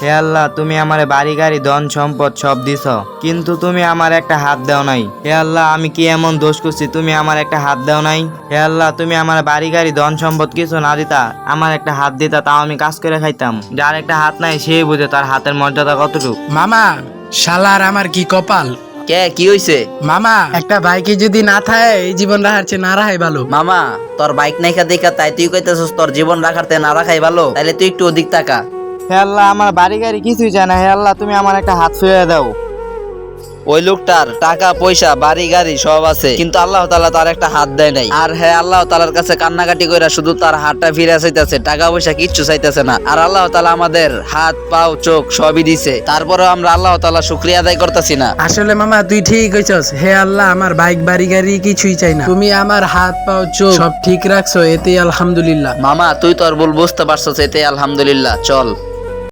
হে আল্লাহ, তুমি আমার বাড়ি গাড়ি ধন সম্পদ সব দিছ, কিন্তু তুমি আমার একটা হাত দাও নাই। হে আল্লাহ, আমি কি এমন দোষ করছি তুমি আমার একটা হাত দাও নাই? হে আল্লাহ, তুমি আমার বাড়ি গাড়ি ধন সম্পদ কিছু না দিতা, আমার একটা হাত দিতা, তাও আমি কাজ করে খাইতাম। যার একটা হাত নাই সেই বুঝে তার হাতের মর্যাদা কতটুকু। মামা, শালার আমার কি কপাল। কে কি হইছে? মামা, একটা বাইকে যদি না থাকে এই জীবন রাখার চেয়ে না রাখাই ভালো। মামা, তোর বাইক নাইকা দেখা তাই তুই কইতেছস তোর জীবন রাখারতে না রাখাই ভালো? তাইলে তুই একটু ওদিক তাকা। হে আল্লাহ, আমার বাড়ি গাড়ি কিছুই চায় না। হে আল্লাহ, তুমি আমার একটা হাত ফিরিয়ে দাও। ওই লোকটার টাকা পয়সা বাড়ি গাড়ি সব আছে, কিন্তু আল্লাহ তাআলা তার একটা হাত দেয় নাই। আর হ্যাঁ, আল্লাহ তাআলার কাছে কান্নাকাটি কইরা শুধু তার হাতটা ফিরে চাইতেছে, টাকা পয়সা কিচ্ছু চাইতেছে না। আর আল্লাহ তাআলা আমাদের হাত পাও চোখ সবই দিছে, তারপরেও আমরা আল্লাহ তাআলা শুকরিয়া আদায় করতেছি না। আসলে মামা তুই ঠিক কইছস। হে আল্লাহ, আমার বাইক বাড়ি গাড়ি কিছুই চাই না, তুমি আমার হাত পাও চোখ সব ঠিক রাখছো, এতেই আলহামদুলিল্লাহ। মামা, তুই তোর ভুল বুঝতে পারছস, এতে আলহামদুলিল্লাহ। চল।